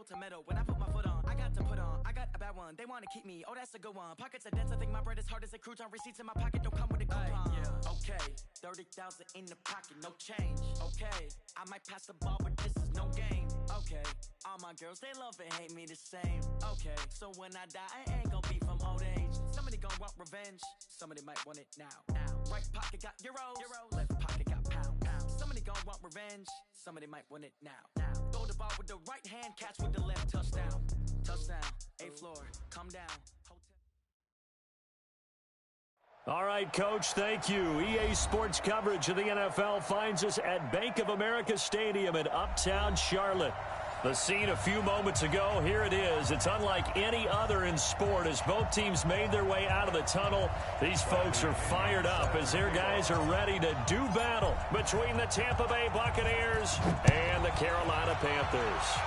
ultimate. When I put my foot on, I got to put on. I got a bad one. They want to keep me. Oh, that's a good one. Pockets are dense. I think my bread is hard as a crouton. Receipts in my pocket don't come with a coupon. Yeah. Okay, 30,000 in the pocket, no change. Okay, I might pass the ball, but this is no game. Okay, all my girls, they love and hate me the same. Okay, so when I die, I ain't gonna be from old age. Somebody gonna want revenge. Somebody might want it now. Right pocket got euros. Left pocket got pound. Somebody gonna want revenge. Somebody might want it now. Throw the ball with the right hand, catch with the left. Touchdown. Touchdown. A floor. Come down. All right, Coach, thank you. EA Sports coverage of the NFL finds us at Bank of America Stadium in Uptown Charlotte. The scene a few moments ago, here it is. It's unlike any other in sport as both teams made their way out of the tunnel. These folks are fired up as their guys are ready to do battle between the Tampa Bay Buccaneers and the Carolina Panthers.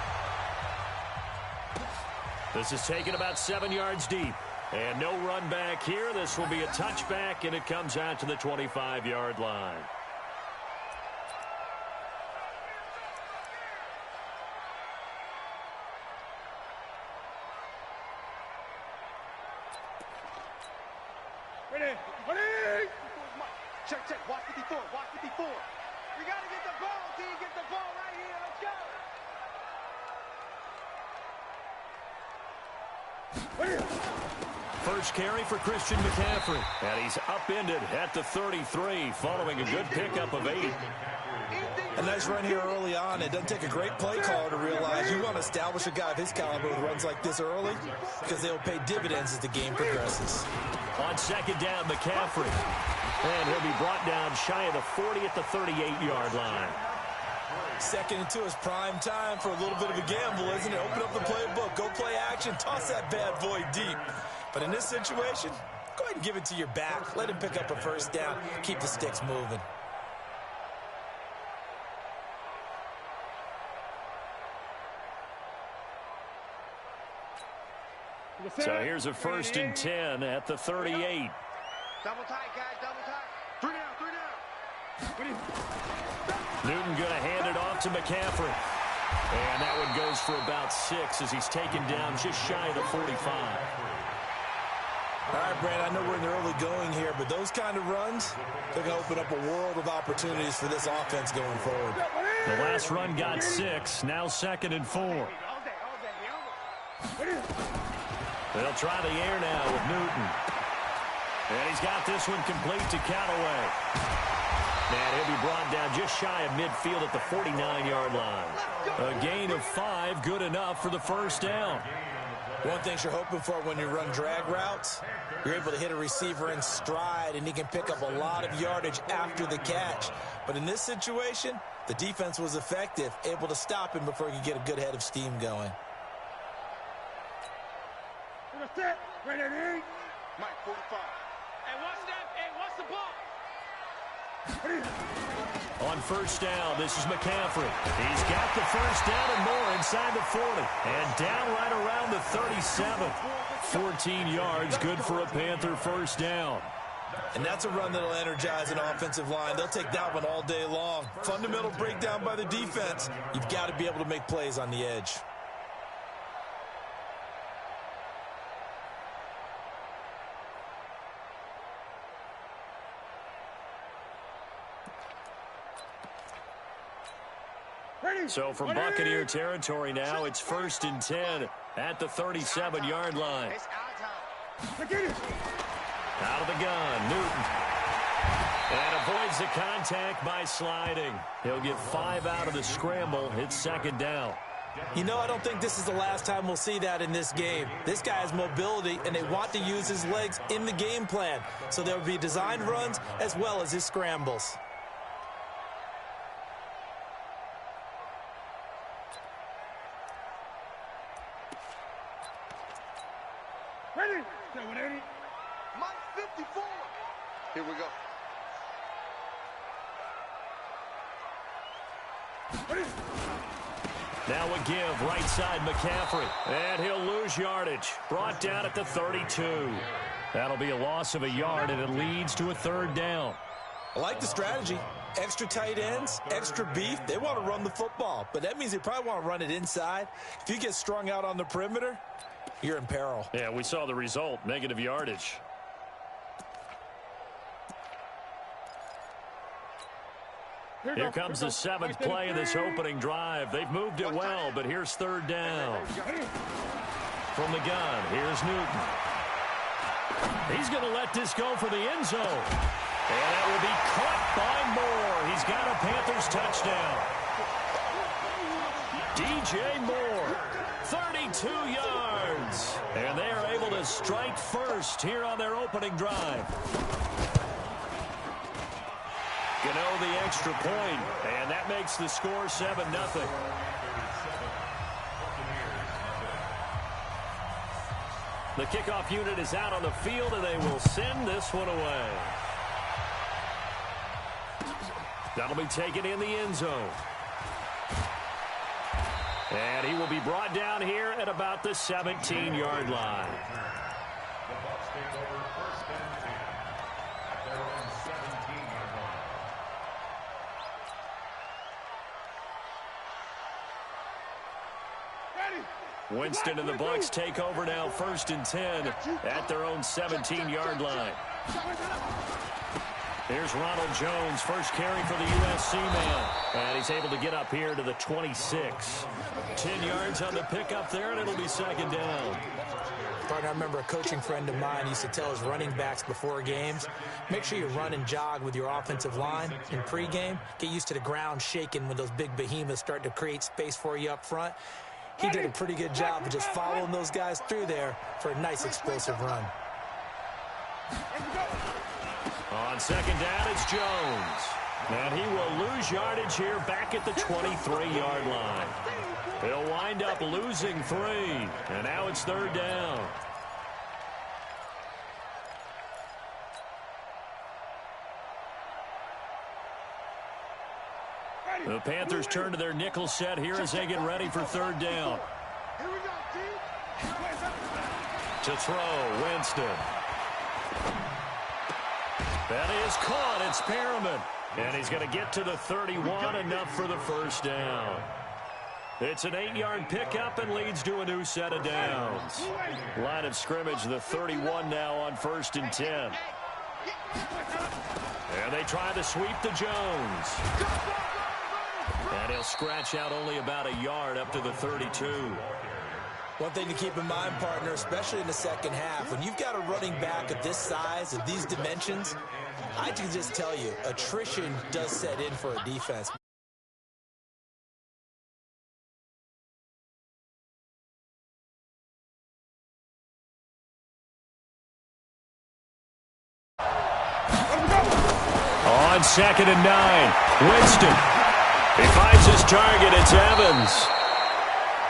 This is taken about 7 yards deep. And no run back here. This will be a touchback, and it comes out to the 25-yard line. Ready. Check. Watch 54. We got to get the ball, D. Get the ball right here. Let's go. First carry for Christian McCaffrey. And he's upended at the 33 following a good pickup of 8. A nice run here early on. It doesn't take a great play caller to realize you want to establish a guy of his caliber with runs like this early because they'll pay dividends as the game progresses. On second down, McCaffrey. And he'll be brought down shy of the 40 at the 38-yard line. Second and 2 is prime time for a little bit of a gamble, isn't it? Open up the playbook, go play action, toss that bad boy deep. But in this situation, go ahead and give it to your back. Let him pick up a first down. Keep the sticks moving. So here's a 1st and 10 at the 38. Double tight, guys, double tight. 3 down. Newton going to hand it off to McCaffrey. And that one goes for about 6 as he's taken down just shy of the 45. All right, Brad, I know we're in the early going here, but those kind of runs, they're going to open up a world of opportunities for this offense going forward. The last run got 6, now 2nd and 4. They'll try the air now with Newton. And he's got this one complete to Callaway. And he'll be brought down just shy of midfield at the 49-yard line. A gain of 5, good enough for the first down. One thing you're hoping for when you run drag routes, you're able to hit a receiver in stride, and he can pick up a lot of yardage after the catch. But in this situation, the defense was effective, able to stop him before he could get a good head of steam going. Mike, 45. Hey, watch that. Hey, watch the ball. On first down, this is McCaffrey. He's got the first down and more inside the 40. And down right around the 37. 14 yards, good for a Panther first down. And that's a run that'll energize an offensive line. They'll take that one all day long. Fundamental breakdown by the defense. You've got to be able to make plays on the edge. So from Buccaneer territory now, it's 1st and 10 at the 37-yard line. Out of the gun, Newton. And avoids the contact by sliding. He'll get 5 out of the scramble. It's 2nd down. You know, I don't think this is the last time we'll see that in this game. This guy has mobility, and they want to use his legs in the game plan. So there will be designed runs as well as his scrambles. Ready? Mike 54. Here we go. Now a give, right side McCaffrey. And he'll lose yardage. Brought down at the 32. That'll be a loss of a yard, and it leads to a 3rd down. I like the strategy. Extra tight ends, extra beef, they want to run the football. But that means they probably want to run it inside. If you get strung out on the perimeter, you're in peril. Yeah, we saw the result, negative yardage. Here comes the 7th play of this opening drive. They've moved it well, but here's 3rd down. From the gun, here's Newton. He's going to let this go for the end zone. And that will be caught by Moore. He's got a Panthers touchdown. DJ Moore, 32 yards. And they are able to strike first here on their opening drive. Gano the extra point, and that makes the score 7-0. The kickoff unit is out on the field, and they will send this one away. That'll be taken in the end zone. And he will be brought down here at about the 17-yard line. The Bucs take over 1st and 10 at their own 17-yard line. Winston and the Bucs take over now 1st and 10 at their own 17-yard line. Here's Ronald Jones, first carry for the USC man. And he's able to get up here to the 26. 10 yards on the pickup there, and it'll be 2nd down. Partner, I remember a coaching friend of mine used to tell his running backs before games, make sure you run and jog with your offensive line in pregame. Get used to the ground shaking when those big behemoths start to create space for you up front. He did a pretty good job of just following those guys through there for a nice explosive run. On 2nd down, it's Jones. And he will lose yardage here back at the 23-yard line. He'll wind up losing 3. And now it's 3rd down. The Panthers turn to their nickel set here as they get ready for 3rd down. To throw, Winston. That is caught. It's Perriman. And he's going to get to the 31, enough for the 1st down. It's an 8-yard pickup and leads to a new set of downs. Line of scrimmage, the 31 now on 1st and 10. And they try to sweep to Jones. And he'll scratch out only about a yard up to the 32. One thing to keep in mind, partner, especially in the second half, when you've got a running back of this size, of these dimensions, I can just tell you, attrition does set in for a defense. On 2nd and 9, Winston. He finds his target. It's Evans.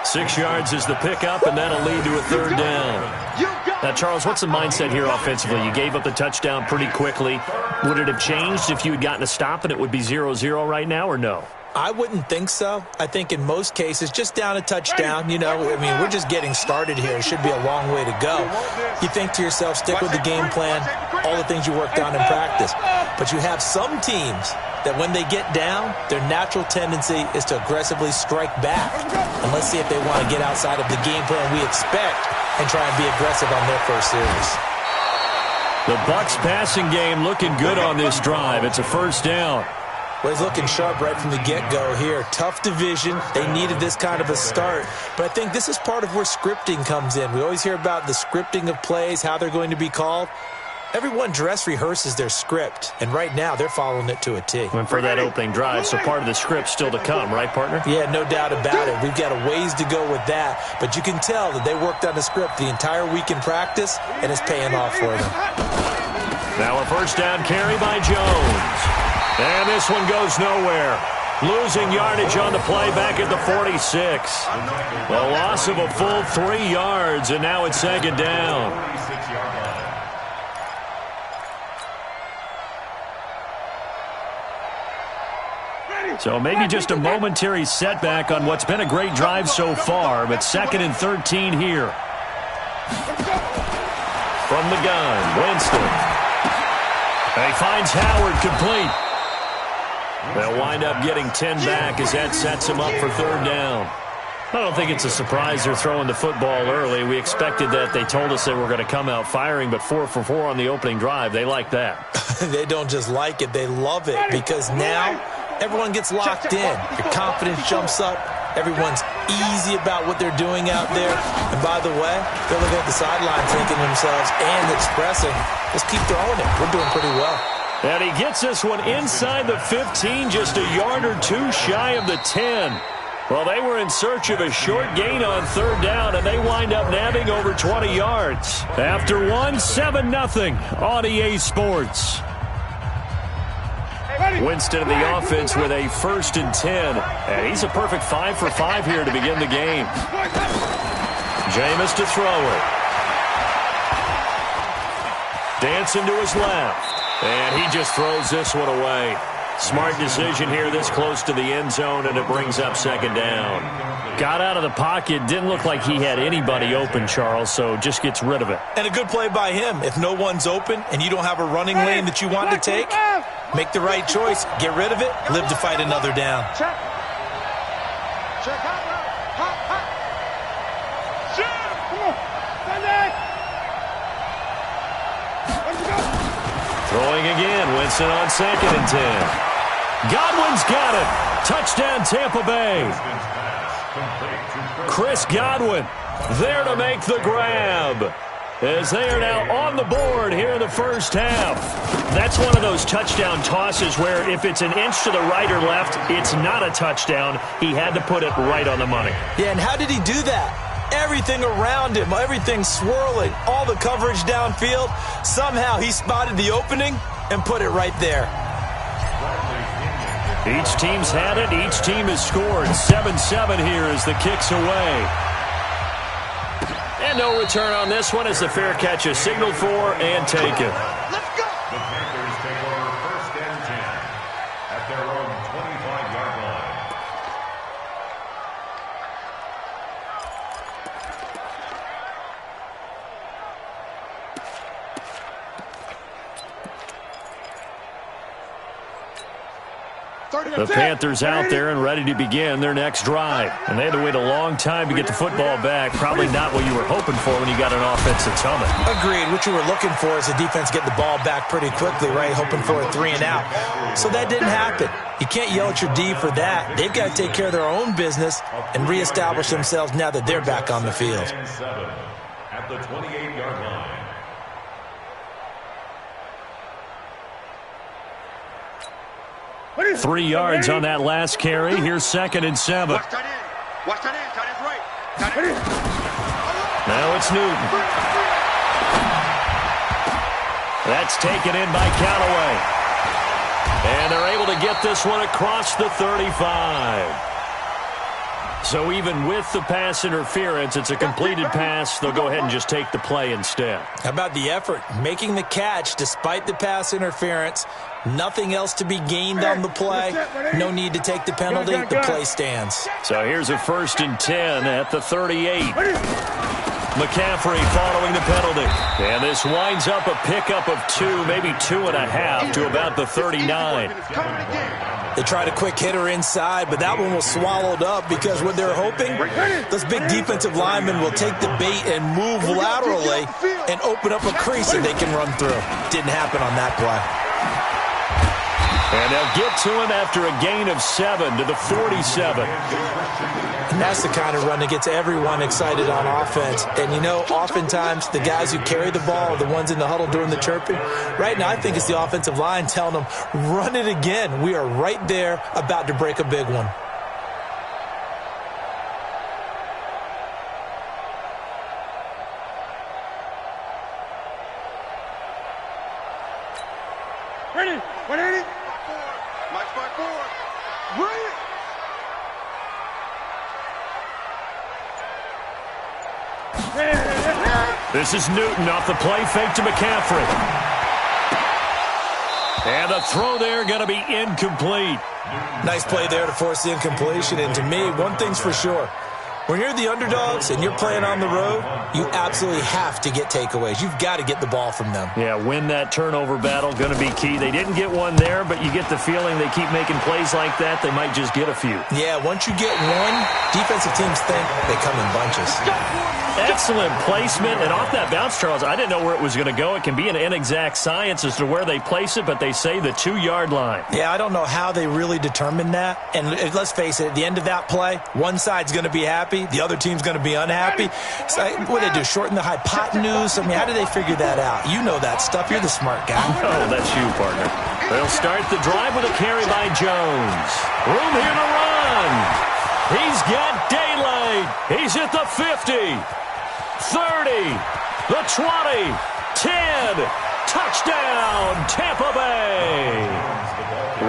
6 yards is the pickup, and that'll lead to a 3rd down. Now, Charles, what's the mindset here offensively? You gave up the touchdown pretty quickly. Would it have changed if you had gotten a stop and it would be 0-0 right now, or no? I wouldn't think so. I think in most cases, just down a touchdown, you know, I mean, we're just getting started here. It should be a long way to go. You think to yourself, stick with the game plan, all the things you worked on in practice. But you have some teams that when they get down, their natural tendency is to aggressively strike back. And let's see if they want to get outside of the game plan we expect and try and be aggressive on their first series. The Bucs passing game looking good on this drive. It's a 1st down. Well, he's looking sharp right from the get-go here. Tough division. They needed this kind of a start. But I think this is part of where scripting comes in. We always hear about the scripting of plays, how they're going to be called. Everyone dress rehearses their script, and right now they're following it to a T. And for that opening drive, so part of the script still to come, right, partner? Yeah, no doubt about it. We've got a ways to go with that, but you can tell that they worked on the script the entire week in practice, and it's paying off for them. Now a 1st down carry by Jones. And this one goes nowhere. Losing yardage on the play back at the 46. A loss of a full 3 yards, and now it's 2nd down. So maybe just a momentary setback on what's been a great drive so far, but 2nd and 13 here. From the gun, Winston. He finds Howard complete. They'll wind up getting 10 back as that sets them up for third down. I don't think it's a surprise they're throwing the football early. We expected that. They told us they were going to come out firing, but 4 for 4 on the opening drive. They like that. They don't just like it. They love it because now everyone gets locked in. Your confidence jumps up. Everyone's easy about what they're doing out there. And by the way, they're looking at the sideline thinking to themselves and expressing, let's keep throwing it. We're doing pretty well. And he gets this one inside the 15, just a yard or two shy of the 10. Well, they were in search of a short gain on third down, and they wind up nabbing over 20 yards. After 7-0 on EA Sports. Winston in the offense with a 1st and 10. And he's a perfect 5 for 5 here to begin the game. Jameis to throw it. Dancing to his left. And he just throws this one away. Smart decision here this close to the end zone, and it brings up second down. Got out of the pocket. Didn't look like he had anybody open, Charles, so just gets rid of it. And a good play by him. If no one's open and you don't have a running lane that you want to take, make the right choice. Get rid of it. Live to fight another down. Check. Check. Hot. Check. Come on. Sunday. Let's go. Throwing again. Winston on 2nd and 10. Godwin's got it. Touchdown, Tampa Bay. Chris Godwin there to make the grab, as they are now on the board here in the first half. That's one of those touchdown tosses where if it's an inch to the right or left, it's not a touchdown. He had to put it right on the money. Yeah, and how did he do that? Everything around him, everything swirling, all the coverage downfield. Somehow he spotted the opening and put it right there. Each team's had it. Each team has scored. 7-7 here as the kick's away. And no return on this one as the fair catch is signaled for and taken. Let's go. The Panthers take over 1st and 10 at their own 25-yard line. The Panthers out there and ready to begin their next drive. And they had to wait a long time to get the football back. Probably not what you were hoping for when you got an offensive summit. Agreed. What you were looking for is the defense get the ball back pretty quickly, right? Hoping for a 3-and-out. So that didn't happen. You can't yell at your D for that. They've got to take care of their own business and reestablish themselves now that they're back on the field. 7 at the 28-yard line. 3 yards on that last carry. Here's 2nd and 7. Watch that in. Watch that in. Tight end's right. Tight end. Now it's Newton. That's taken in by Callaway. And they're able to get this one across the 35. So even with the pass interference, it's a completed pass. They'll go ahead and just take the play instead. How about the effort? Making the catch despite the pass interference. Nothing else to be gained on the play. No need to take the penalty. The play stands. So here's a 1st and 10 at the 38. McCaffrey following the penalty. And this winds up a pickup of 2, maybe 2.5 to about the 39. They tried a quick hitter inside, but that one was swallowed up because what they're hoping, those big defensive linemen will take the bait and move laterally and open up a crease that they can run through. Didn't happen on that play. And they'll get to him after a gain of 7 to the 47. And that's the kind of run that gets everyone excited on offense. And, you know, oftentimes the guys who carry the ball are the ones in the huddle doing the chirping. Right now, I think it's the offensive line telling them, run it again. We are right there about to break a big one. Ready. 180. Mike back forward. Ready. This is Newton off the play fake to McCaffrey. And the throw there going to be incomplete. Nice play there to force the incompletion. And to me, one thing's for sure. When you're the underdogs and you're playing on the road, you absolutely have to get takeaways. You've got to get the ball from them. Yeah, win that turnover battle, going to be key. They didn't get one there, but you get the feeling they keep making plays like that, they might just get a few. Yeah, once you get one, defensive teams think they come in bunches. Excellent placement, and off that bounce, Charles, I didn't know where it was going to go. It can be an inexact science as to where they place it, but they say the 2-yard line. Yeah, I don't know how they really determined that. And let's face it, at the end of that play, one side's going to be happy, the other team's going to be unhappy. So what do they do, shorten the hypotenuse? I mean, how do they figure that out? You know that stuff. You're the smart guy. Oh, that's you, partner. They'll start the drive with a carry by Jones. Room here to run. He's got daylight. He's at the 50. 30, the 20, 10, touchdown, Tampa Bay.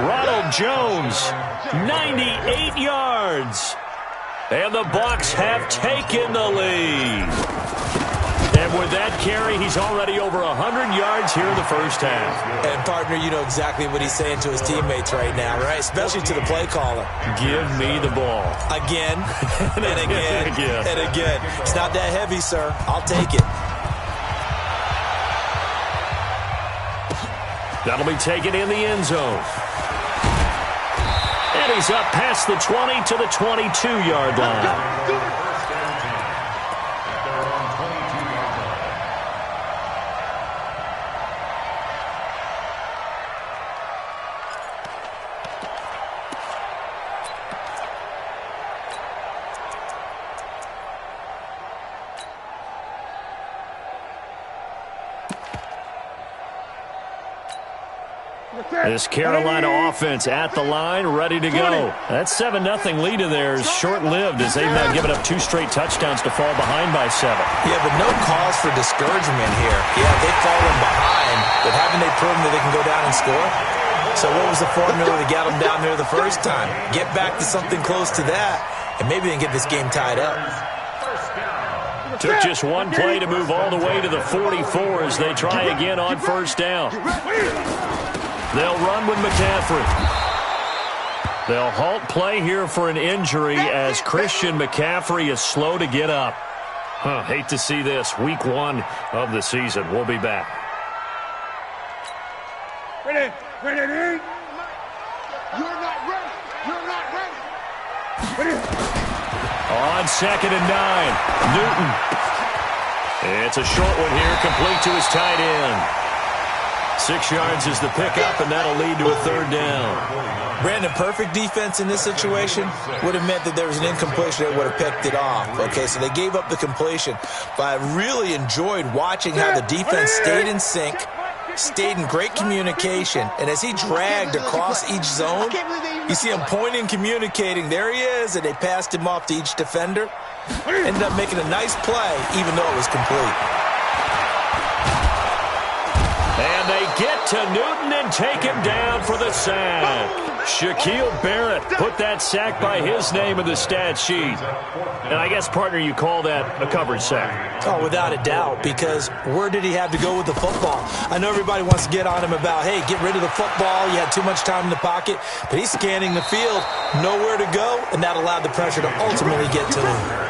Ronald Jones, 98 yards. And the Bucs have taken the lead. And with that carry, he's already over 100 yards here in the first half. And, partner, you know exactly what he's saying to his teammates right now, right? Especially to the play caller. Give me the ball. Again, and again, and again. It's not that heavy, sir. I'll take it. That'll be taken in the end zone. And he's up past the 20 to the 22-yard line. This Carolina offense at the line, ready to go. That 7-0 lead of theirs short-lived as they've now given up 2 straight touchdowns to fall behind by 7. Yeah, but no cause for discouragement here. Yeah, they've fallen behind, but haven't they proven that they can go down and score? So what was the formula that got them down there the first time? Get back to something close to that, and maybe they can get this game tied up. Took just one play to move all the way to the 44 as they try again on first down. They'll run with McCaffrey. They'll halt play here for an injury as Christian McCaffrey is slow to get up. Hate to see this. Week 1 of the season. We'll be back. Ready. You're not ready. You're not ready. On 2nd and 9. Newton. It's a short one here, complete to his tight end. 6 yards is the pickup, and that'll lead to a 3rd down. Brandon, perfect defense in this situation would have meant that there was an incompletion that would have picked it off. Okay, so they gave up the completion. But I really enjoyed watching how the defense stayed in sync, stayed in great communication, and as he dragged across each zone, you see him pointing, communicating. There he is, and they passed him off to each defender. Ended up making a nice play, even though it was complete. And they get to Newton and take him down for the sack. Shaquille Barrett put that sack by his name in the stat sheet. And I guess, partner, you call that a covered sack. Oh, without a doubt, because where did he have to go with the football? I know everybody wants to get on him about, hey, get rid of the football. You had too much time in the pocket. But he's scanning the field, nowhere to go, and that allowed the pressure to ultimately get to him.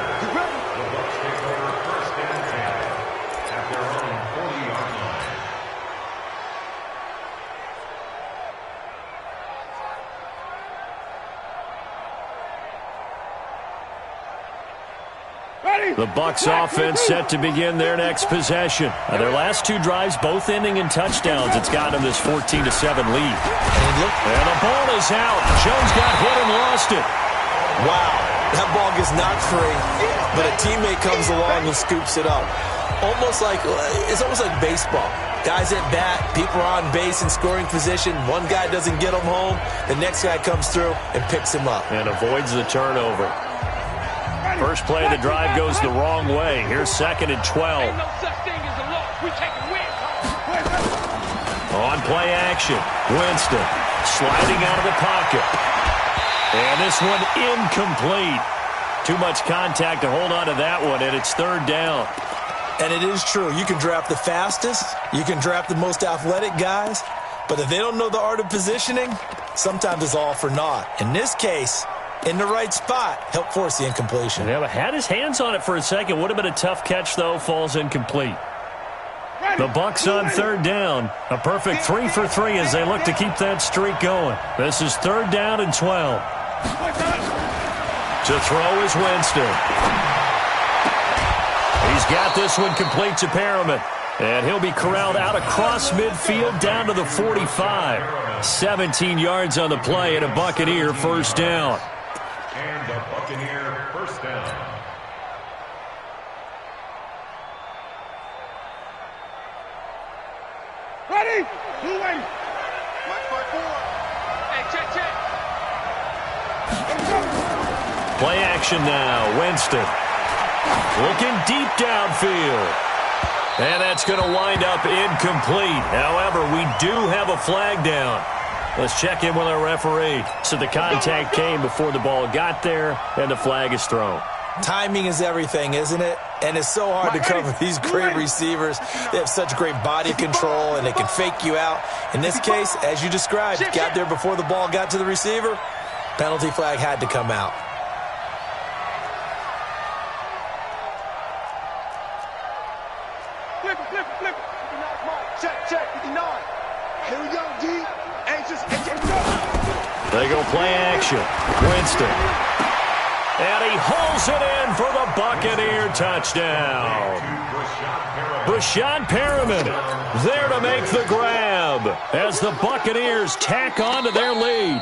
The Bucs offense set to begin their next possession. Their last 2 drives, both ending in touchdowns. It's got them this 14-7 lead. And the ball is out. Jones got hit and lost it. Wow, that ball gets knocked free, but a teammate comes along and scoops it up. It's almost like baseball. Guys at bat, people are on base in scoring position. One guy doesn't get him home. The next guy comes through and picks him up. And avoids the turnover. First play of the drive goes the wrong way. Here's 2nd and 12. Ain't no such thing as a loss. We take a win. On play action, Winston sliding out of the pocket. And this one incomplete. Too much contact to hold on to that one, and it's 3rd down. And it is true. You can draft the fastest. You can draft the most athletic guys. But if they don't know the art of positioning, sometimes it's all for naught. In this case, in the right spot, helped force the incompletion. Yeah, but had his hands on it for a second. Would have been a tough catch, though. Falls incomplete. The Bucs on third down. A perfect 3 for 3 as they look to keep that streak going. This is 3rd down and 12. To throw is Winston. He's got this one complete to Perriman. And he'll be corralled out across midfield down to the 45. 17 yards on the play and a Buccaneer first down. And a Buccaneer first down. Ready? Who ready? March by 4. Hey, check. Play action now. Winston looking deep downfield. And that's going to wind up incomplete. However, we do have a flag down. Let's check in with our referee. So the contact came before the ball got there, and the flag is thrown. Timing is everything, isn't it? And it's so hard to cover these great receivers. They have such great body control, and they can fake you out. In this case, as you described, got there before the ball got to the receiver. Penalty flag had to come out. Flip it. Check, 59. Here we go, D. Anxious, They go play action. Winston. And he holds it in for the Buccaneer touchdown. Brashad Perriman there to make the grab as the Buccaneers tack on to their lead.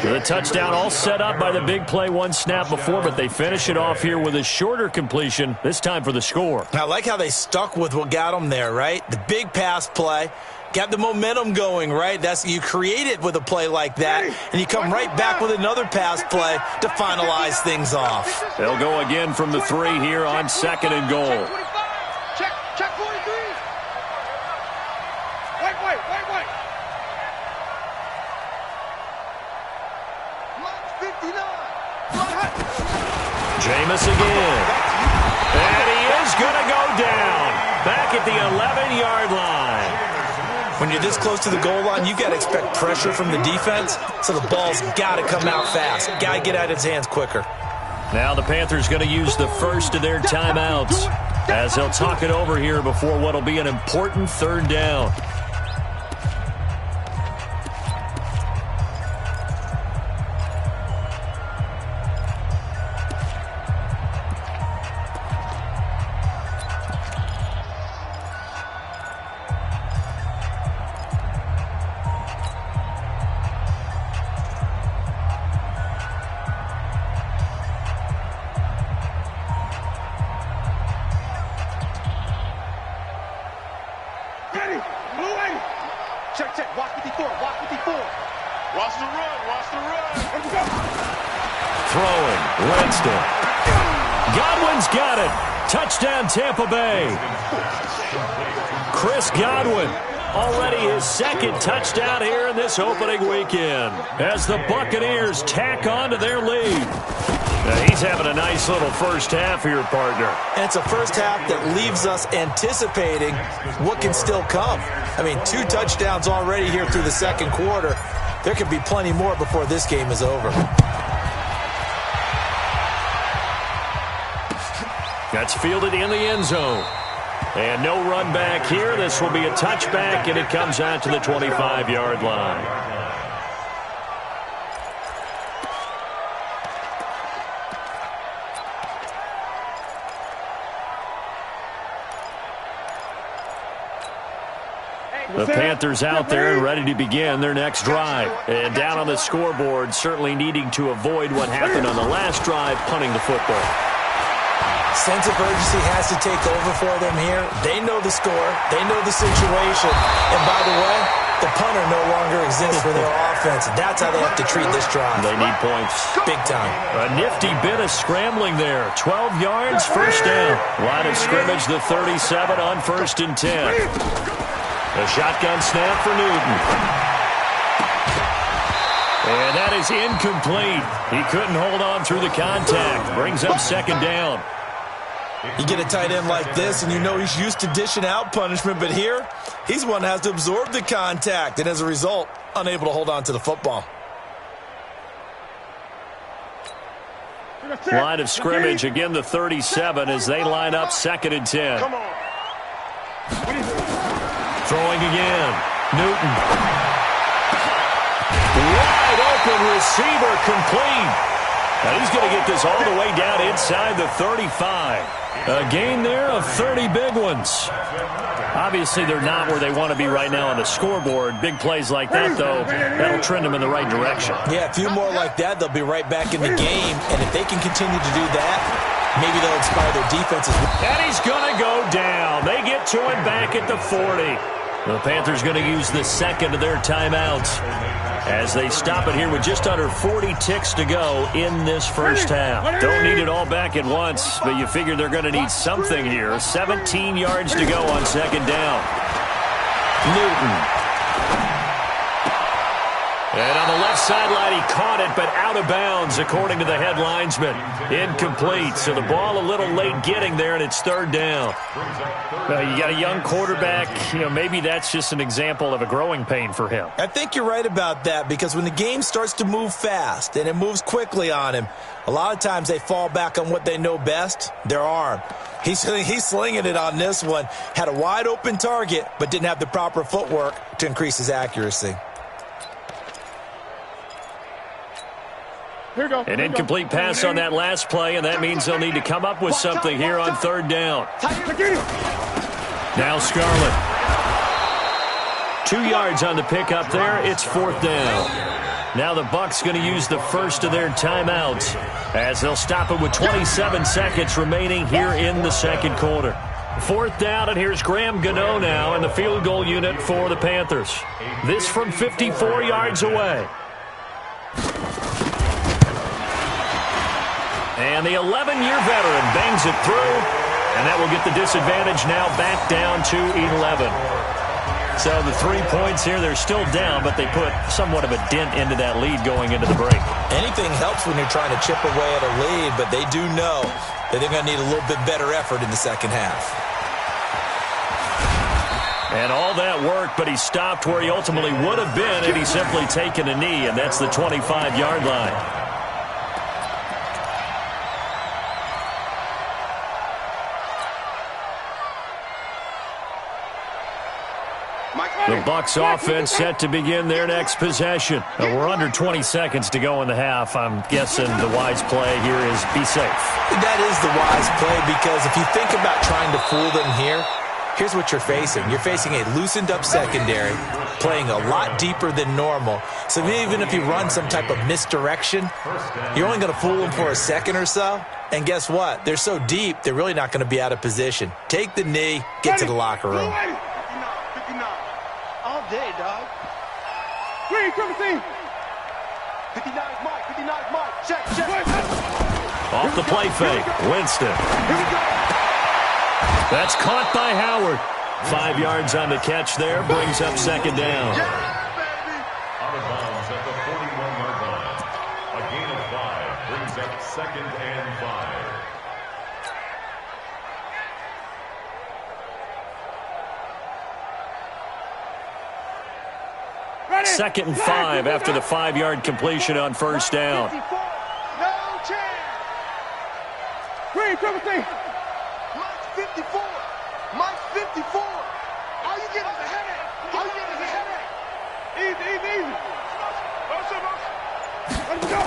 The touchdown all set up by the big play one snap before, but they finish it off here with a shorter completion, this time for the score. I like how they stuck with what got them there, right? The big pass play. Got the momentum going, right? You create it with a play like that, and you come right back with another pass play to finalize things off. They'll go again from the 3 here on 2nd and goal. Check 43. Wait. Block 59. Jameis again. And he is going to go down. Back at the 11-yard line. When you're this close to the goal line, you've got to expect pressure from the defense, so the ball's got to come out fast. Got to get out of his hands quicker. Now the Panthers going to use the first of their timeouts as they'll talk it over here before what will be an important 3rd down. Check. Watch 54. Watch the run. Throwing. Winston. Godwin's got it. Touchdown, Tampa Bay. Chris Godwin. Already his 2nd touchdown here in this opening weekend as the Buccaneers tack on to their lead. Now he's having a nice little first half here, partner. And it's a first half that leaves us anticipating what can still come. I mean, 2 touchdowns already here through the 2nd quarter. There could be plenty more before this game is over. That's fielded in the end zone. And no run back here. This will be a touchback, and it comes out to the 25-yard line. The Panthers out there and ready to begin their next drive. And down on the scoreboard, certainly needing to avoid what happened on the last drive, punting the football. Sense of urgency has to take over for them here. They know the score. They know the situation. And by the way, the punter no longer exists for their offense. That's how they have to treat this drive. They need points. Big time. A nifty bit of scrambling there. 12 yards, first down. Line of scrimmage, the 37 on 1st and 10. A shotgun snap for Newton. And that is incomplete. He couldn't hold on through the contact. Brings up 2nd down. You get a tight end like this, and you know he's used to dishing out punishment, but here, he's one that has to absorb the contact, and as a result, unable to hold on to the football. line of scrimmage. Again, the 37 as they line up 2nd and 10. Come on. Throwing again. Newton. Wide open receiver complete. Now he's going to get this all the way down inside the 35. A gain there of 30 big ones. Obviously, they're not where they want to be right now on the scoreboard. Big plays like that, though, that'll trend them in the right direction. Yeah, a few more like that, they'll be right back in the game. And if they can continue to do that, maybe they'll inspire their defenses. And he's going to go down. They get to him back at the 40. The Panthers going to use the second of their timeouts as they stop it here with just under 40 ticks to go in this first half. Don't need it all back at once, but you figure they're going to need something here. 17 yards to go on 2nd down. Newton. And on the left sideline, he caught it, but out of bounds, according to the head linesman. Incomplete, so the ball a little late getting there, and it's 3rd down. You got a young quarterback. Maybe that's just an example of a growing pain for him. I think you're right about that, because when the game starts to move fast and it moves quickly on him, a lot of times they fall back on what they know best, their arm. He's slinging it on this one. Had a wide-open target, but didn't have the proper footwork to increase his accuracy. An incomplete pass on that last play, and that means they'll need to come up with something here on 3rd down. Now Scarlett. 2 yards on the pickup there. It's 4th down. Now the Bucs going to use the first of their timeouts as they'll stop it with 27 seconds remaining here in the 2nd quarter. 4th down, and here's Graham Gano now in the field goal unit for the Panthers. This from 54 yards away. And the 11-year veteran bangs it through, and that will get the disadvantage now back down to 11. So the 3 points here, they're still down, but they put somewhat of a dent into that lead going into the break. Anything helps when you're trying to chip away at a lead, but they do know that they're going to need a little bit better effort in the second half. And all that worked, but he stopped where he ultimately would have been had he simply taken a knee, and that's the 25-yard line. The Bucs offense set to begin their next possession. We're under 20 seconds to go in the half. I'm guessing the wise play here is be safe. That is the wise play, because if you think about trying to fool them here, here's what you're facing. You're facing a loosened up secondary, playing a lot deeper than normal. So even if you run some type of misdirection, you're only going to fool them for a second or so. And guess what? They're so deep, they're really not going to be out of position. Take the knee, get to the locker room. All day, dog. Green, come see. 59 Mike, 59 Mike. Check. Off the play fake, Winston. Here we go. That's caught by Howard. 5 yards on the catch there, brings up 2nd down. Yeah, baby. Out of bounds at the 41-yard line. A gain of 5 brings up 2nd and 5. 2nd and 5 after the 5-yard completion on 1st down. No chance. Green, come see. Mike's 54. Mike's 54. All you get is a headache. All you get is a headache. Easy. Let's go.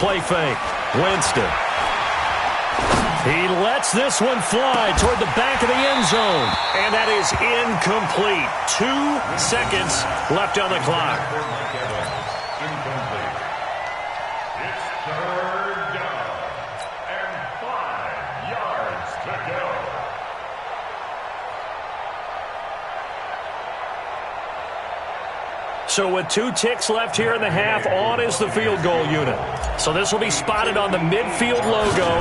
Play fake, Winston. He lets this one fly toward the back of the end zone. And that is incomplete. 2 seconds left on the clock. Incomplete. It's 3rd down and 5 yards to go. So with 2 ticks left here in the half, on is the field goal unit. So this will be spotted on the midfield logo.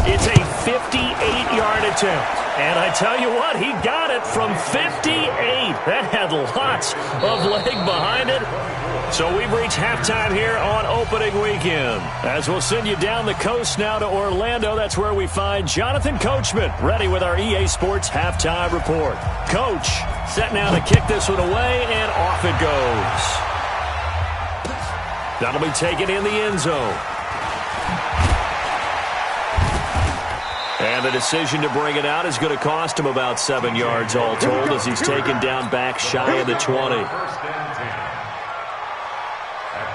It's a 58-yard attempt. And I tell you what, he got it from 58. That had lots of leg behind it. So we've reached halftime here on opening weekend. As we'll send you down the coast now to Orlando, that's where we find Jonathan Coachman ready with our EA Sports halftime report. Coach, set now to kick this one away, and off it goes. That'll be taken in the end zone. And the decision to bring it out is going to cost him about 7 yards all told as he's taken down back shy of the 20.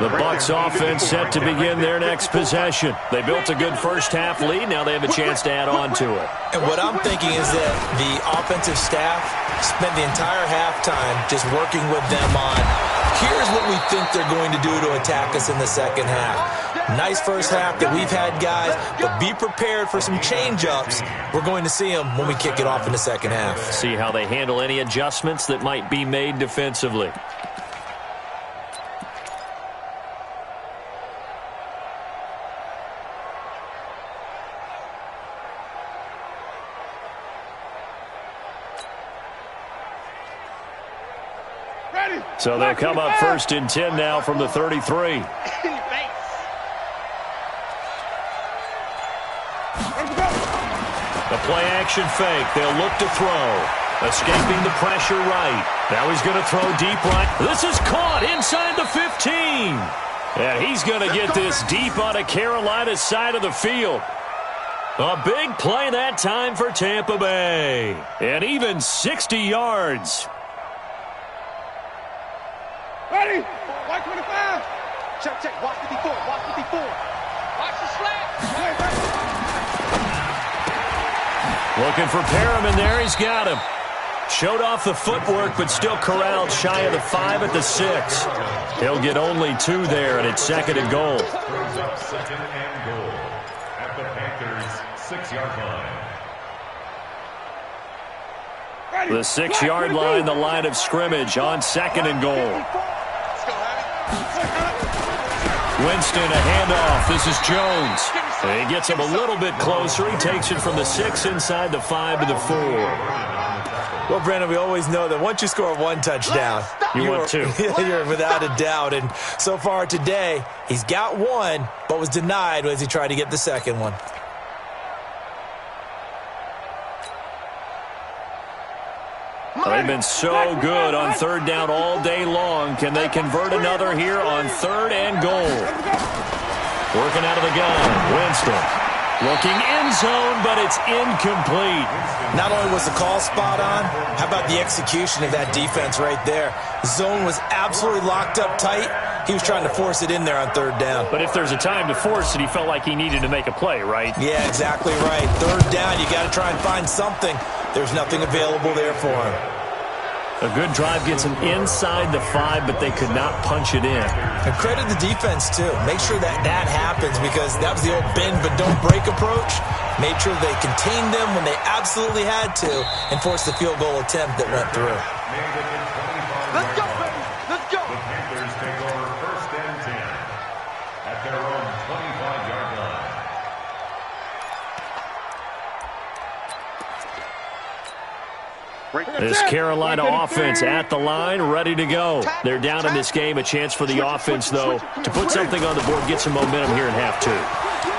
The Bucs offense set to begin their next possession. They built a good first-half lead. Now they have a chance to add on to it. And what I'm thinking is that the offensive staff spent the entire halftime just working with them on, here's what we think they're going to do to attack us in the second half. Nice first half that we've had, guys, but be prepared for some change-ups. We're going to see them when we kick it off in the second half. See how they handle any adjustments that might be made defensively. So they'll come up 1st and 10 now from the 33. The play-action fake. They'll look to throw. Escaping the pressure right. Now he's going to throw deep right. This is caught inside the 15. And he's going to get this deep on Carolina's side of the field. A big play that time for Tampa Bay. And even 60 yards. Ready? White 25. Check, check. Watch 54. Watch 54. Watch the slant. Looking for Perriman there. He's got him. Showed off the footwork, but still corralled shy of the 5 at the 6. He'll get only 2 there, and it's 2nd and goal. Brings up 2nd and goal at the Panthers' 6-yard line. The 6-yard line, the line of scrimmage on 2nd and goal. Winston, a handoff. This is Jones. He gets him a little bit closer. He takes it from the 6 inside the 5 to the 4. Well, Brandon, we always know that once you score 1 touchdown, you want 2. You're without a doubt. And so far today, he's got 1, but was denied as he tried to get the 2nd one. They've been so good on 3rd down all day long. Can they convert another here on 3rd and goal? Working out of the gun. Winston looking end zone, but it's incomplete. Not only was the call spot on, how about the execution of that defense right there? Zone was absolutely locked up tight. He was trying to force it in there on 3rd down. But if there's a time to force it, he felt like he needed to make a play, right? Yeah, exactly right. 3rd down, you got to try and find something. There's nothing available there for him. A good drive gets him inside the 5, but they could not punch it in. And credit the defense, too. Make sure that that happens because that was the old bend but don't break approach. Made sure they contained them when they absolutely had to and forced the field goal attempt that went through. Let's go, baby. Let's go. The Panthers take over 1st and 10 at their own 25-yard line. This Carolina offense at the line, ready to go. They're down in this game. A chance for the offense, though, to put something on the board, get some momentum here in half 2.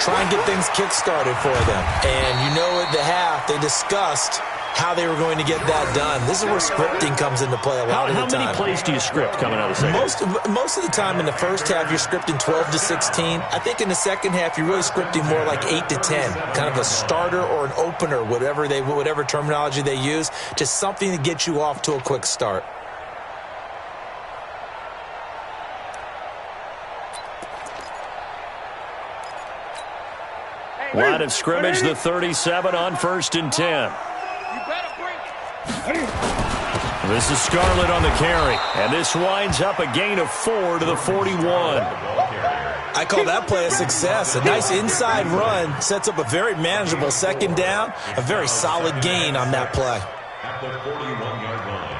Try and get things kick-started for them. And you know at the half, they discussed how they were going to get that done. This is where scripting comes into play a lot of the time. How many plays do you script coming out of the second? Most of the time in the first half, you're scripting 12 to 16. I think in the second half, you're really scripting more like 8 to 10. Kind of a starter or an opener, whatever terminology they use. Just something to get you off to a quick start. Line of scrimmage, the 37 on 1st and 10. This is Scarlett on the carry, and this winds up a gain of 4 to the 41. I call that play a success. A nice inside run sets up a very manageable 2nd down, a very solid gain on that play. At the 41-yard line.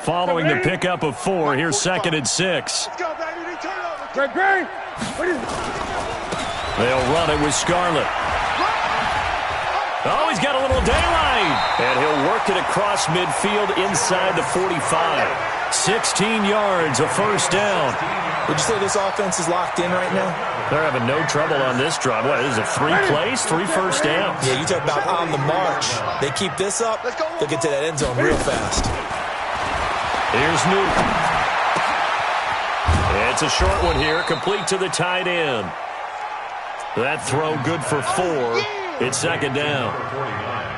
Following the pickup of 4, here's 2nd and 6. Let's go, baby. Turnover. They'll run it with Scarlett. Oh, he's got a little daylight. And he'll work it across midfield inside the 45. 16 yards, a first down. Would you say this offense is locked in right now? They're having no trouble on this drive. What is it, 3 plays, 3 first downs? Yeah, you talk about on the march. They keep this up, they'll get to that end zone real fast. Here's Newton. It's a short one here, complete to the tight end. That throw good for 4. It's second down.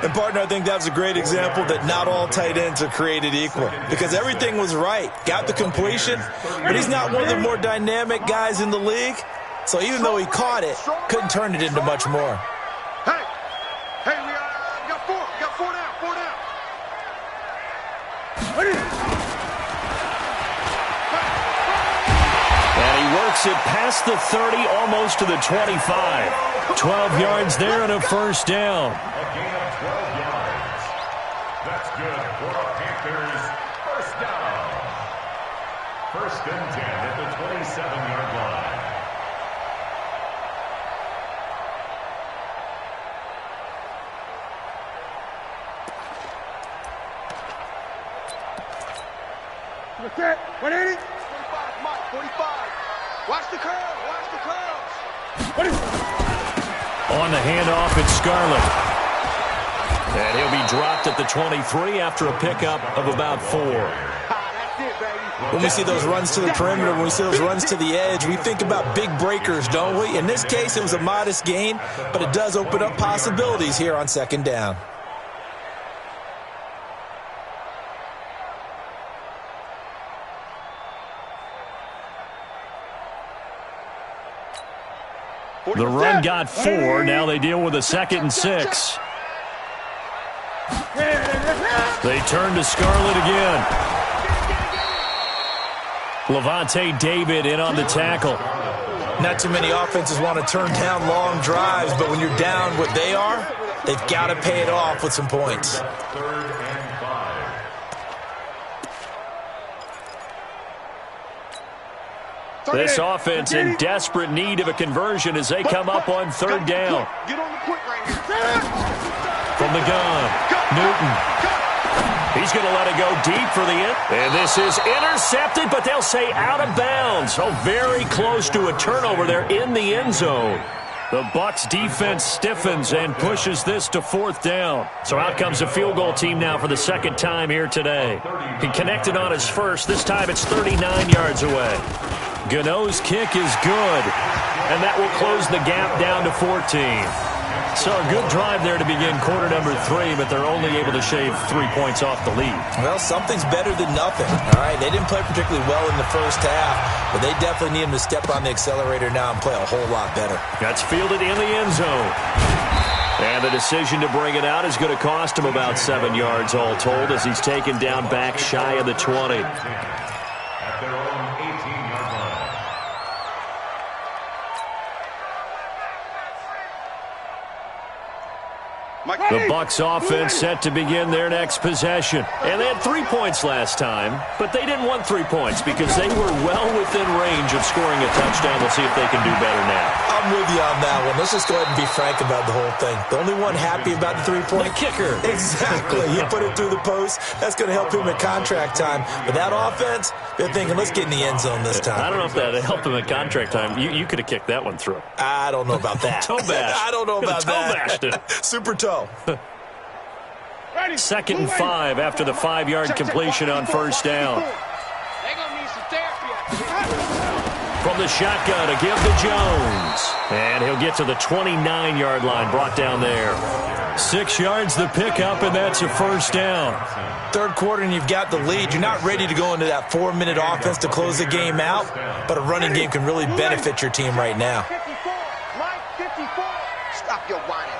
And, partner, I think that was a great example that not all tight ends are created equal because everything was right. Got the completion, but he's not one of the more dynamic guys in the league. So even though he caught it, couldn't turn it into much more. Hey, we got 4. We got 4 down. 4 down. And he works it past the 30, almost to the 25. 12 yards there and a first down. A gain of 12 yards. That's good for the Panthers. First down. 1st and 10 at the 27-yard line. What's that? 180? 45, Mike, 45. Watch the curve. Watch the curves. What is it? On the handoff, it's Scarlett. And he'll be dropped at the 23 after a pickup of about 4. That's it, baby. When we see those runs to the perimeter, when we see those runs to the edge, we think about big breakers, don't we? In this case, it was a modest gain, but it does open up possibilities here on second down. The run got 4. Now they deal with a 2nd and 6. They turn to Scarlett again. Levante David in on the tackle. Not too many offenses want to turn down long drives, but when you're down what they are, they've got to pay it off with some points. 3rd and 5. This offense in desperate need of a conversion as they come up on 3rd down. Get on the quick right here. From the gun, Newton. He's going to let it go deep for the end. And this is intercepted, but they'll say out of bounds. Oh, very close to a turnover there in the end zone. The Bucs defense stiffens and pushes this to 4th down. So out comes a field goal team now for the 2nd time here today. He connected on his first. This time it's 39 yards away. Gano's kick is good, and that will close the gap down to 14. So a good drive there to begin quarter number 3, but they're only able to shave 3 points off the lead. Well, something's better than nothing, all right? They didn't play particularly well in the first half, but they definitely need them to step on the accelerator now and play a whole lot better. That's fielded in the end zone. And the decision to bring it out is going to cost him about 7 yards all told as he's taken down back shy of the 20. At their own 18-yard line. The Bucs offense set to begin their next possession. And they had 3 points last time, but they didn't want 3 points because they were well within range of scoring a touchdown. We'll see if they can do better now. I'm with you on that one. Let's just go ahead and be frank about the whole thing. The only one happy about the 3-point? The kicker. Exactly. He put it through the post. That's going to help him at contract time. But that offense, they're thinking, let's get in the end zone this time. I don't know if that helped him at contract time. You could have kicked that one through. I don't know about that. Toe bash. I don't know about Toe that. bashed it. Super toe. 2nd and 5 after the 5-yard completion on 1st down. From the shotgun to give to Jones. And he'll get to the 29-yard line, brought down there. 6 yards the pickup, and that's a first down. 3rd quarter and you've got the lead. You're not ready to go into that 4-minute offense to close the game out, but a running game can really benefit your team right now. 54. Mike, 54. Stop your whining.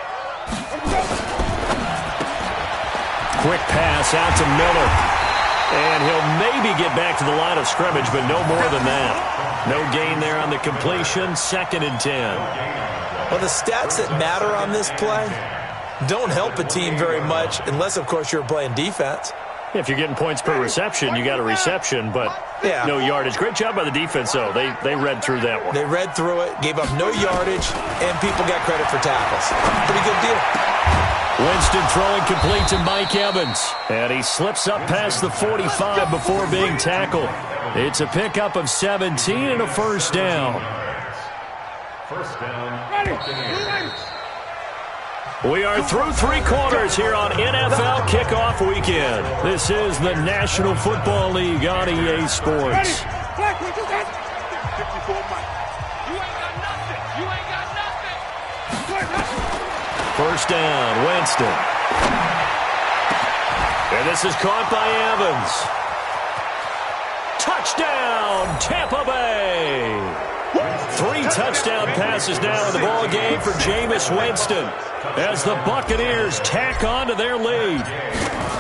Quick pass out to Miller. And he'll maybe get back to the line of scrimmage, but no more than that. No gain there on the completion. 2nd and 10. Well, the stats that matter on this play don't help a team very much unless, of course, you're playing defense. If you're getting points per reception, you got a reception, but no yardage. Great job by the defense, though. They read through that one. They read through it, gave up no yardage, and people got credit for tackles. Pretty good deal. Winston throwing complete to Mike Evans. And he slips up past the 45 before being tackled. It's a pickup of 17 and a first down. First down. We are through three quarters here on NFL Kickoff Weekend. This is the National Football League on EA Sports. First down, Winston. And this is caught by Evans. Touchdown, Tampa Bay. 3 touchdown passes now in the ball game for Jameis Winston as the Buccaneers tack on to their lead.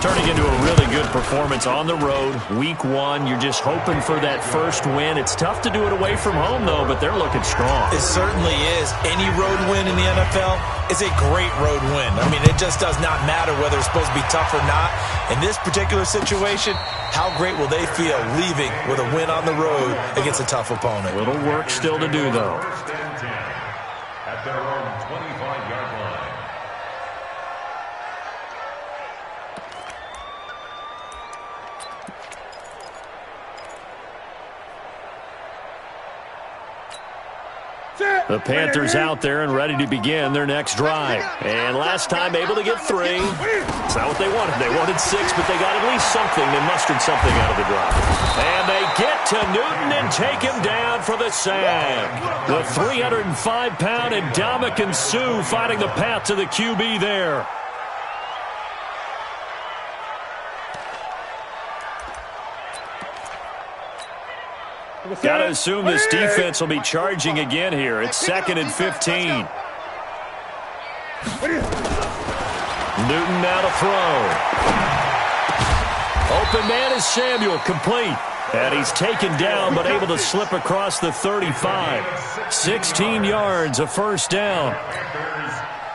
Turning into a really good performance on the road. Week 1, you're just hoping for that first win. It's tough to do it away from home, though, but they're looking strong. It certainly is. Any road win in the NFL is a great road win. I mean, it just does not matter whether it's supposed to be tough or not. In this particular situation, how great will they feel leaving with a win on the road against a tough opponent? Little work still to do, though. First and 10 at their own 25-yard line. The Panthers out there and ready to begin their next drive. And last time able to get 3. It's not what they wanted. They wanted 6, but they got at least something. They mustered something out of the drive. And they get to Newton and take him down for the sack. The 305-pound Ndamukong Suh finding the path to the QB there. Got to assume this defense will be charging again here. It's 2nd and 15. Newton now to throw. Open man is Samuel, complete. And he's taken down but able to slip across the 35. 16 yards, a first down.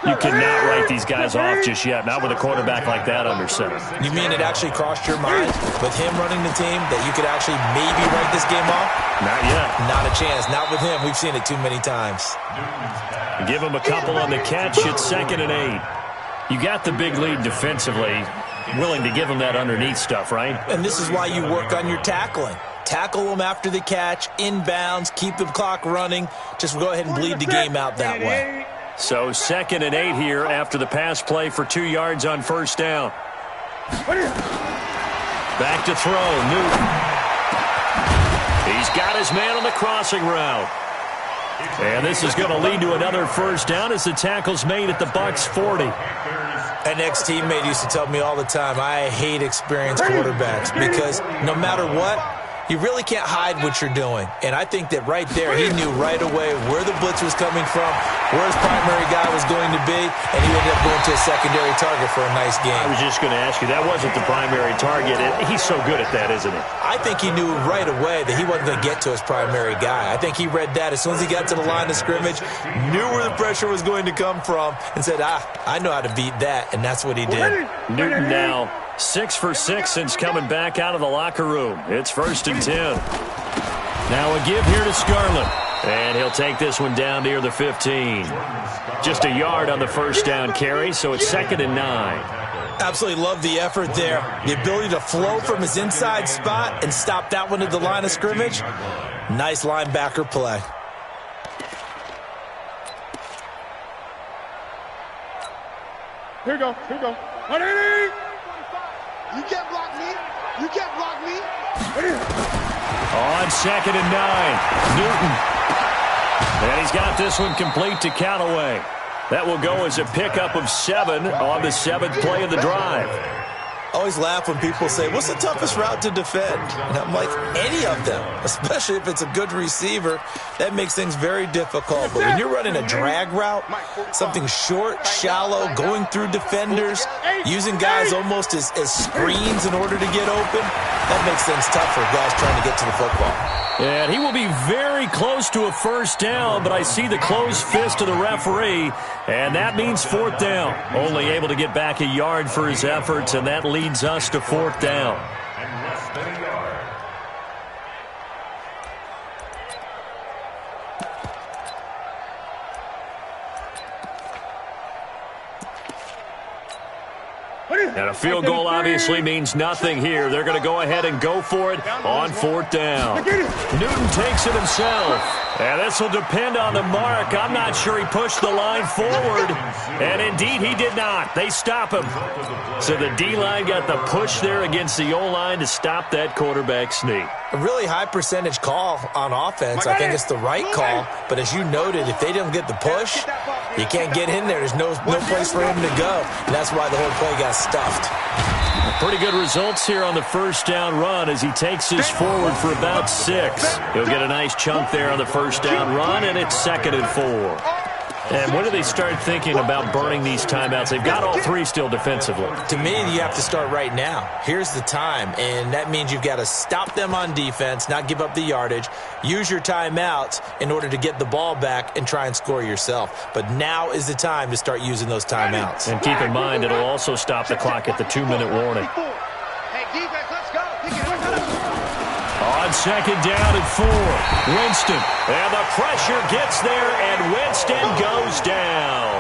You cannot write these guys off just yet, not with a quarterback like that under center. You mean it actually crossed your mind with him running the team that you could actually maybe write this game off? Not yet. Not a chance. Not with him. We've seen it too many times. Give him a couple on the catch. It's 2nd and 8. You got the big lead defensively. Willing to give him that underneath stuff, right? And this is why you work on your tackling. Tackle them after the catch, inbounds, keep the clock running. Just go ahead and bleed the game out that way. So 2nd and 8 here after the pass play for 2 yards on first down. Back to throw, Newton. He's got his man on the crossing route. And this is going to lead to another first down as the tackle's made at the Bucs 40. An ex-teammate used to tell me all the time, I hate experienced quarterbacks because no matter what, you really can't hide what you're doing. And I think that right there, he knew right away where the blitz was coming from, where his primary guy was going to be, and he ended up going to a secondary target for a nice game. I was just going to ask you, that wasn't the primary target. He's so good at that, isn't he? I think he knew right away that he wasn't going to get to his primary guy. I think he read that as soon as he got to the line of scrimmage, knew where the pressure was going to come from, and said, I know how to beat that, and that's what he did. Newton now 6 for 6 since coming back out of the locker room. It's 1st and 10. Now a give here to Scarlett. And he'll take this one down near the 15. Just a yard on the first down carry, so it's 2nd and 9. Absolutely love the effort there. The ability to flow from his inside spot and stop that one at the line of scrimmage. Nice linebacker play. Here we go. Here we go. You can't block me. You can't block me. On 2nd and 9, Newton. And he's got this one complete to Callaway. That will go as a pickup of 7 on the 7th play of the drive. I always laugh when people say, what's the toughest route to defend? And I'm like, any of them, especially if it's a good receiver. That makes things very difficult. But when you're running a drag route, something short, shallow, going through defenders, using guys almost as screens in order to get open, that makes things tough for guys trying to get to the football. And he will be very close to a first down, but I see the closed fist of the referee, and that means 4th down. Only able to get back a yard for his efforts, and that leads us to 4th down. And less than a yard. And a field goal obviously means nothing here. They're going to go ahead and go for it on 4th down. Newton takes it himself. And this will depend on the mark. I'm not sure he pushed the line forward. And indeed, he did not. They stop him. So the D-line got the push there against the O-line to stop that quarterback sneak. A really high percentage call on offense. I think it's the right call. But as you noted, if they don't get the push, you can't get in there. There's no place for him to go. And that's why the whole play got stuffed. Pretty good results here on the 1st down run as he takes this forward for about 6. He'll get a nice chunk there on the 1st down run, and it's 2nd and 4. And when do they start thinking about burning these timeouts? They've got all 3 still defensively. To me, you have to start right now. Here's the time, and that means you've got to stop them on defense, not give up the yardage, use your timeouts in order to get the ball back and try and score yourself. But now is the time to start using those timeouts. And keep in mind, it'll also stop the clock at the 2-minute warning. Hey, defense, let's go. On 2nd down and 4, Winston. And the pressure gets there, and Winston goes down.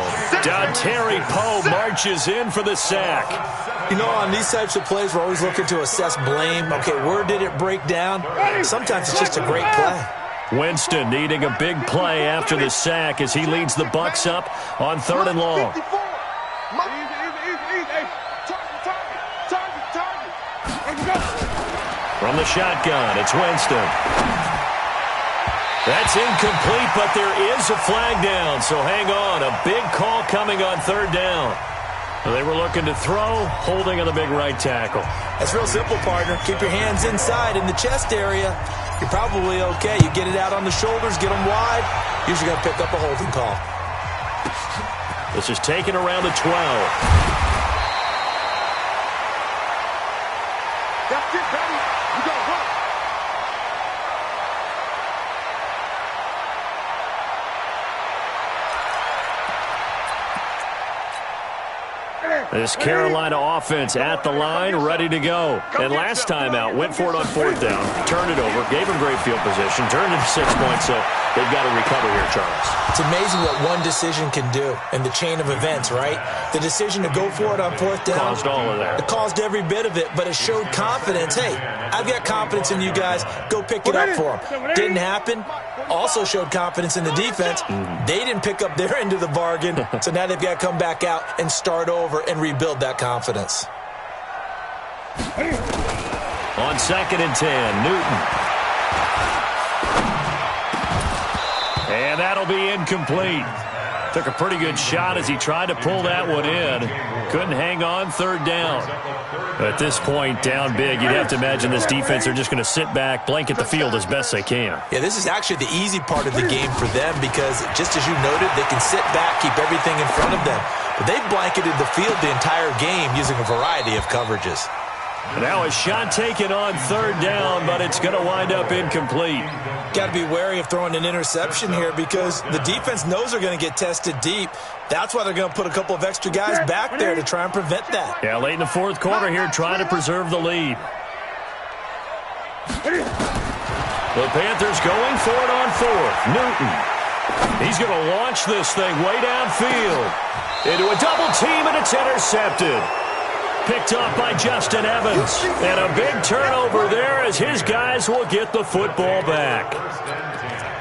Dontari Poe marches in for the sack. You know, on these types of plays, we're always looking to assess blame. Okay, where did it break down? Sometimes it's just a great play. Winston needing a big play after the sack as he leads the Bucs up on 3rd and long. From the shotgun, it's Winston. That's incomplete, but there is a flag down, so hang on. A big call coming on 3rd down. They were looking to throw, holding on the big right tackle. That's real simple, partner. Keep your hands inside in the chest area. You're probably okay. You get it out on the shoulders, get them wide. Usually going to pick up a holding call. This is taken around the 12. That's it, baby. You got to run. This Carolina offense at the line, ready to go. And last time out, went for it on 4th down, turned it over, gave them great field position, turned it to 6 points, so they've got to recover here, Charles. It's amazing what one decision can do in the chain of events, right? The decision to go for it on 4th down. Caused all of that. It caused every bit of it, but it showed confidence. Hey, I've got confidence in you guys. Go pick it up for them. Didn't happen. Also showed confidence in the defense. They didn't pick up their end of the bargain, so now they've got to come back out and start over and rebuild that confidence. On 2nd and 10, Newton. And that'll be incomplete. Took a pretty good shot as he tried to pull that one in. Couldn't hang on 3rd down. At this point, down big, you'd have to imagine this defense are just going to sit back, blanket the field as best they can. Yeah, this is actually the easy part of the game for them because, just as you noted, they can sit back, keep everything in front of them. But they've blanketed the field the entire game using a variety of coverages. Now a shot taken on 3rd down, but it's going to wind up incomplete. Got to be wary of throwing an interception here because the defense knows they're going to get tested deep. That's why they're going to put a couple of extra guys back there to try and prevent that. Yeah, late in the 4th quarter here, trying to preserve the lead. The Panthers going for it on 4th. Newton. He's going to launch this thing way downfield. Into a double team, and it's intercepted. Picked off by Justin Evans. And a big turnover there as his guys will get the football back.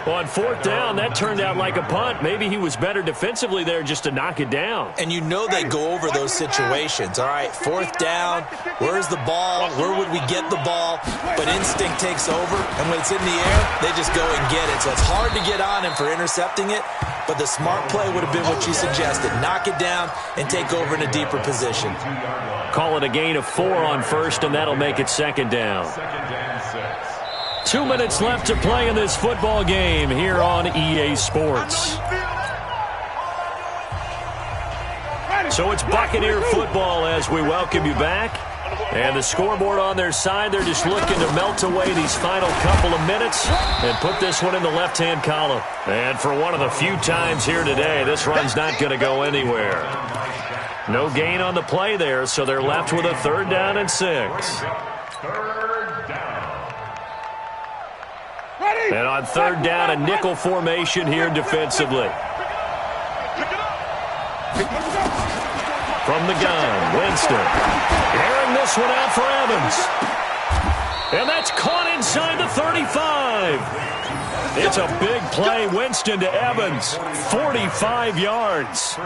On 4th down, that turned out like a punt. Maybe he was better defensively there just to knock it down. And you know they go over those situations. All right, 4th down, where's the ball? Where would we get the ball? But instinct takes over, and when it's in the air, they just go and get it. So it's hard to get on him for intercepting it, but the smart play would have been what you suggested. Knock it down and take over in a deeper position. Call it a gain of 4 on 1st, and that'll make it 2nd down. 2 minutes left to play in this football game here on EA Sports. So it's Buccaneer football as we welcome you back. And the scoreboard on their side, they're just looking to melt away these final couple of minutes and put this one in the left-hand column. And for one of the few times here today, this run's not going to go anywhere. No gain on the play there, so they're left with a 3rd down and 6. And on 3rd down, a nickel formation here defensively. From the gun, Winston. Airing this one out for Evans. And that's caught inside the 35. It's a big play. Winston to Evans. 45 yards.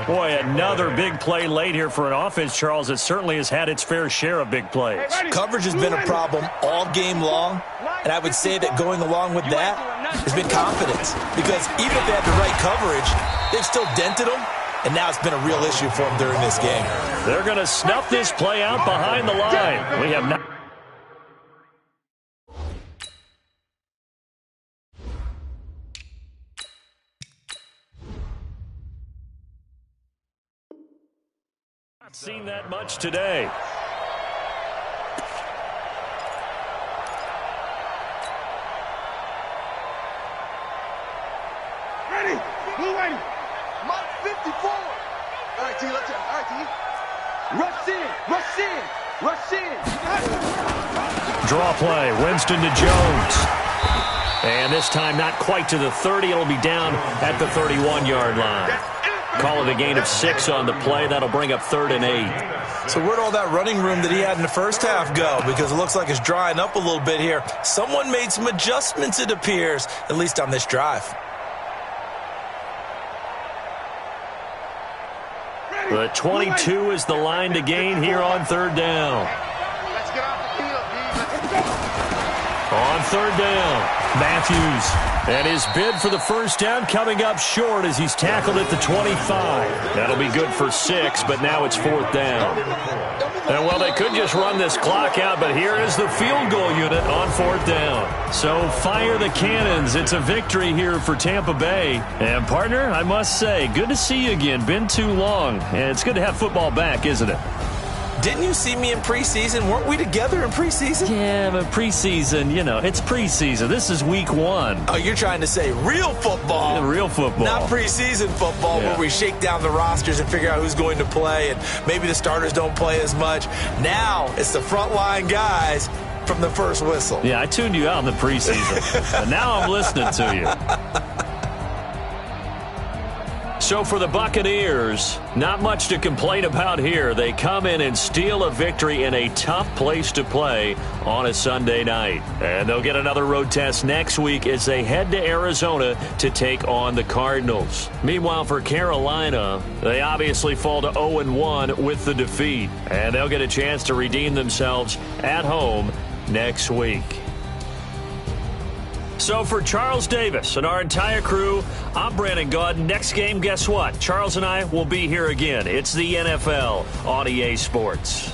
Boy, another big play late here for an offense, Charles. It certainly has had its fair share of big plays. Coverage has been a problem all game long, and I would say that going along with that has been confidence. Because even if they had the right coverage, they've still dented them, and now it's been a real issue for them during this game. They're going to snuff this play out behind the line. We have not. Seen that much today. Ready? Blue ready. Mike 54. All right, T, let's go. All right, T. Rush in. Rush in. Rush in. Draw play. Winston to Jones. And this time not quite to the 30. It'll be down at the 31-yard line. Call it a gain of 6 on the play. That'll bring up 3rd and 8. So where'd all that running room that he had in the first half go? Because it looks like it's drying up a little bit here. Someone made some adjustments, it appears, at least on this drive. The 22 is the line to gain here on 3rd down. Let's get off the field, D. On 3rd down, Matthews. And his bid for the first down coming up short as he's tackled at the 25. That'll be good for 6, but now it's 4th down. And, well, they could just run this clock out, but here is the field goal unit on 4th down. So fire the cannons. It's a victory here for Tampa Bay. And, partner, I must say, good to see you again. Been too long. And it's good to have football back, isn't it? Didn't you see me in preseason? Weren't we together in preseason? Yeah, but preseason, you know, it's preseason. This is week 1. Oh, you're trying to say real football. Yeah, real football. Not preseason football where we shake down the rosters and figure out who's going to play, and maybe the starters don't play as much. Now it's the frontline guys from the first whistle. Yeah, I tuned you out in the preseason. And now I'm listening to you. So for the Buccaneers, not much to complain about here. They come in and steal a victory in a tough place to play on a Sunday night. And they'll get another road test next week as they head to Arizona to take on the Cardinals. Meanwhile, for Carolina, they obviously fall to 0-1 with the defeat. And they'll get a chance to redeem themselves at home next week. So for Charles Davis and our entire crew, I'm Brandon Gaudin. Next game, guess what? Charles and I will be here again. It's the NFL on EA Sports.